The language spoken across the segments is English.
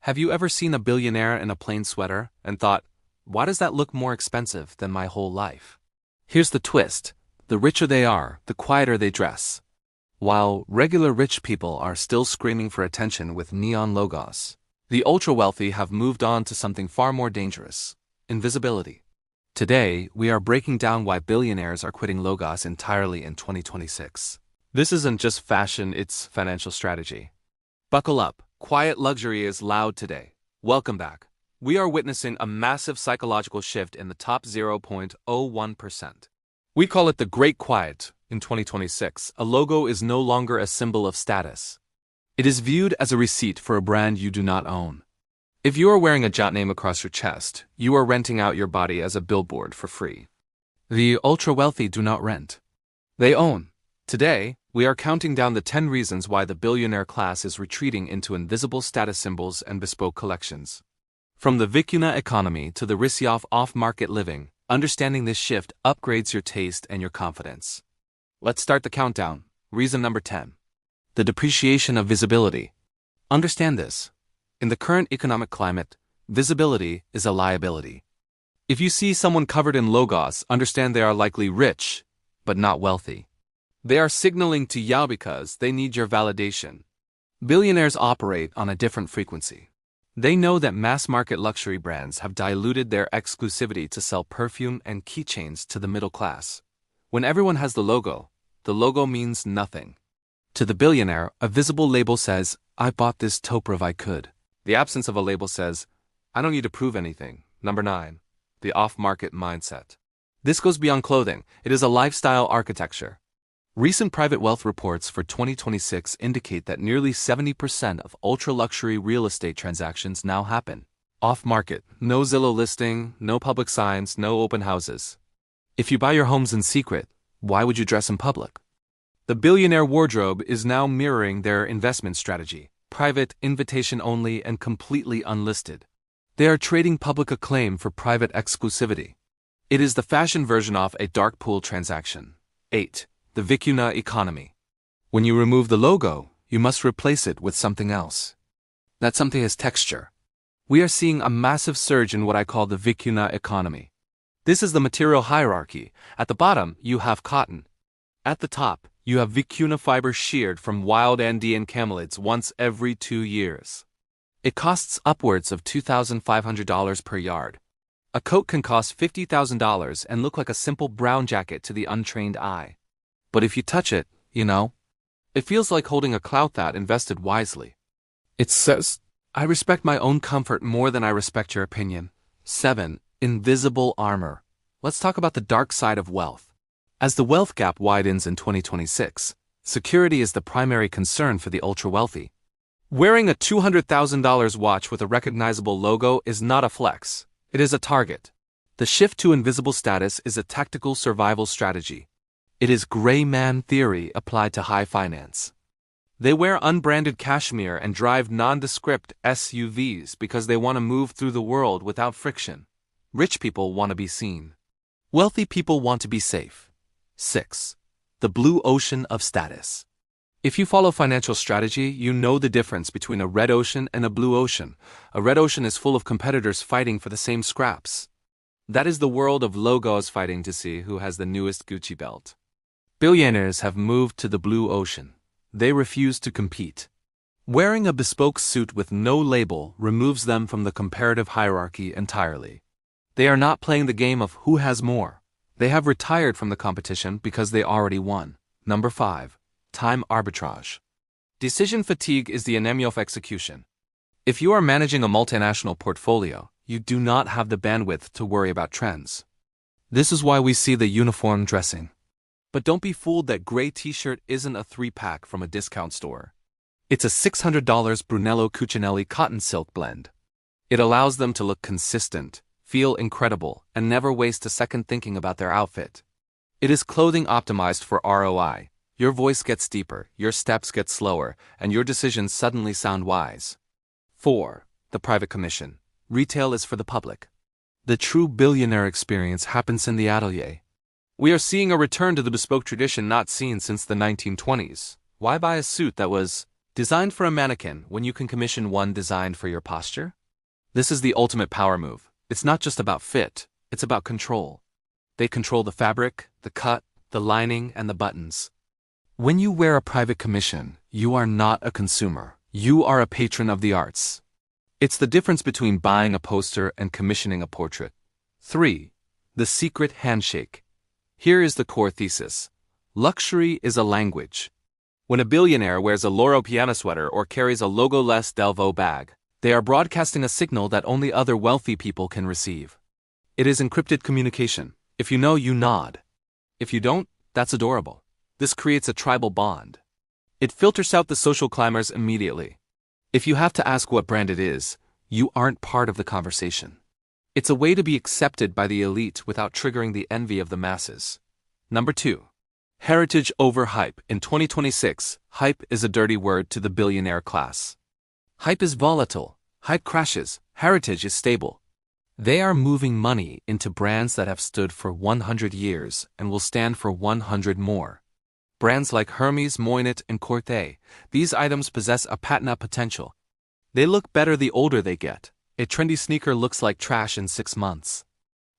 Have you ever seen a billionaire in a plain sweater and thought, why does that look more expensive than my whole life? Here's the twist. The richer they are, the quieter they dress. While regular rich people are still screaming for attention with neon logos, the ultra-wealthy have moved on to something far more dangerous: invisibility. Today, we are breaking down why billionaires are quitting logos entirely in 2026. This isn't just fashion, it's financial strategy. Buckle up. Quiet luxury is loud today. Welcome back. We are witnessing a massive psychological shift in the top 0.01%. We call it the Great Quiet. In 2026, a logo is no longer a symbol of status. It is viewed as a receipt for a brand you do not own. If you are wearing a giant name across your chest, you are renting out your body as a billboard for free. The ultra-wealthy do not rent. They own. Today, we are counting down the 10 reasons why the billionaire class is retreating into invisible status symbols and bespoke collections. From the Vicuña Economy to the risky off-market living, understanding this shift upgrades your taste and your confidence. Let's start the countdown. Reason number 10. The depreciation of visibility. Understand this. In the current economic climate, visibility is a liability. If you see someone covered in logos, understand they are likely rich, but not wealthy. They are signaling to you because they need your validation. Billionaires operate on a different frequency. They know that mass-market luxury brands have diluted their exclusivity to sell perfume and keychains to the middle class. When everyone has the logo means nothing. To the billionaire, a visible label says, "I bought this taupe if I could." The absence of a label says, "I don't need to prove anything." Number 9. The off-market mindset. This goes beyond clothing. It is a lifestyle architecture. Recent private wealth reports for 2026 indicate that nearly 70% of ultra-luxury real estate transactions now happen off-market. No Zillow listing, no public signs, no open houses. If you buy your homes in secret, why would you dress in public? The billionaire wardrobe is now mirroring their investment strategy: private, invitation only, and completely unlisted. They are trading public acclaim for private exclusivity. It is the fashion version of a dark pool transaction. 8. The Vicuña Economy. When you remove the logo, you must replace it with something else. That something is texture. We are seeing a massive surge in what I call the Vicuña Economy. This is the material hierarchy. At the bottom, you have cotton. At the top, you have Vicuña fiber sheared from wild Andean camelids once every 2 years. It costs upwards of $2,500 per yard. A coat can cost $50,000 and look like a simple brown jacket to the untrained eye. But if you touch it, it feels like holding a clout that invested wisely. It says, "I respect my own comfort more than I respect your opinion." 7. Invisible armor. Let's talk about the dark side of wealth. As the wealth gap widens in 2026, security is the primary concern for the ultra-wealthy. Wearing a $200,000 watch with a recognizable logo is not a flex. It is a target. The shift to invisible status is a tactical survival strategy. It is gray man theory applied to high finance. They wear unbranded cashmere and drive nondescript SUVs because they want to move through the world without friction. Rich people want to be seen. Wealthy people want to be safe. 6. The blue ocean of status. If you follow financial strategy, you know the difference between a red ocean and a blue ocean. A red ocean is full of competitors fighting for the same scraps. That is the world of logos fighting to see who has the newest Gucci belt. Billionaires have moved to the blue ocean. They refuse to compete. Wearing a bespoke suit with no label removes them from the comparative hierarchy entirely. They are not playing the game of who has more. They have retired from the competition because they already won. Number 5. Time arbitrage. Decision fatigue is the enemy of execution. If you are managing a multinational portfolio, you do not have the bandwidth to worry about trends. This is why we see the uniform dressing. But don't be fooled that gray t-shirt isn't a 3-pack from a discount store. It's a $600 Brunello Cucinelli cotton silk blend. It allows them to look consistent, feel incredible, and never waste a second thinking about their outfit. It is clothing optimized for ROI. Your voice gets deeper, your steps get slower, and your decisions suddenly sound wise. 4. The private commission. Retail is for the public. The true billionaire experience happens in the atelier. We are seeing a return to the bespoke tradition not seen since the 1920s. Why buy a suit that was Designed for a mannequin when you can commission one designed for your posture? This is the ultimate power move. It's not just about fit, it's about control. They control the fabric, the cut, the lining, and the buttons. When you wear a private commission, you are not a consumer. You are a patron of the arts. It's the difference between buying a poster and commissioning a portrait. 3. The secret handshake. Here is the core thesis. Luxury is a language. When a billionaire wears a Loro Piana sweater or carries a logo-less Delvaux bag, they are broadcasting a signal that only other wealthy people can receive. It is encrypted communication. If you know, you nod. If you don't, that's adorable. This creates a tribal bond. It filters out the social climbers immediately. If you have to ask what brand it is, you aren't part of the conversation. It's a way to be accepted by the elite without triggering the envy of the masses. Number 2. Heritage over hype. In 2026, hype is a dirty word to the billionaire class. Hype is volatile. Hype crashes. Heritage is stable. They are moving money into brands that have stood for 100 years and will stand for 100 more. Brands like Hermes, Moinet, and Corte, these items possess a patina potential. They look better the older they get. A trendy sneaker looks like trash in 6 months.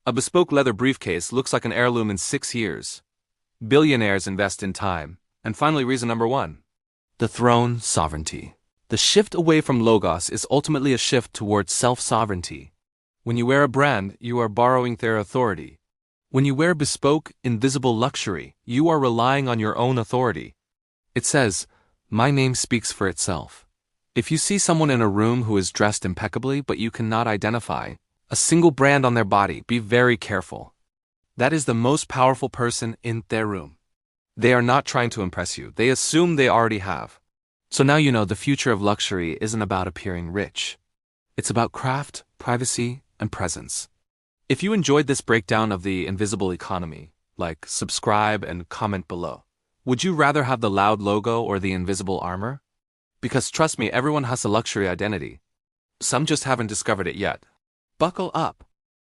A bespoke leather briefcase looks like an heirloom in 6 years. Billionaires invest in time. And finally, reason number 1. The throne sovereignty. The shift away from logos is ultimately a shift towards self-sovereignty. When you wear a brand, you are borrowing their authority. When you wear bespoke, invisible luxury, you are relying on your own authority. It says, "My name speaks for itself." If you see someone in a room who is dressed impeccably but you cannot identify a single brand on their body, be very careful. That is the most powerful person in their room. They are not trying to impress you. They assume they already have. So now you know the future of luxury isn't about appearing rich. It's about craft, privacy, and presence. If you enjoyed this breakdown of the invisible economy, subscribe and comment below. Would you rather have the loud logo or the invisible armor? Because trust me, everyone has a luxury identity. Some just haven't discovered it yet. Buckle up.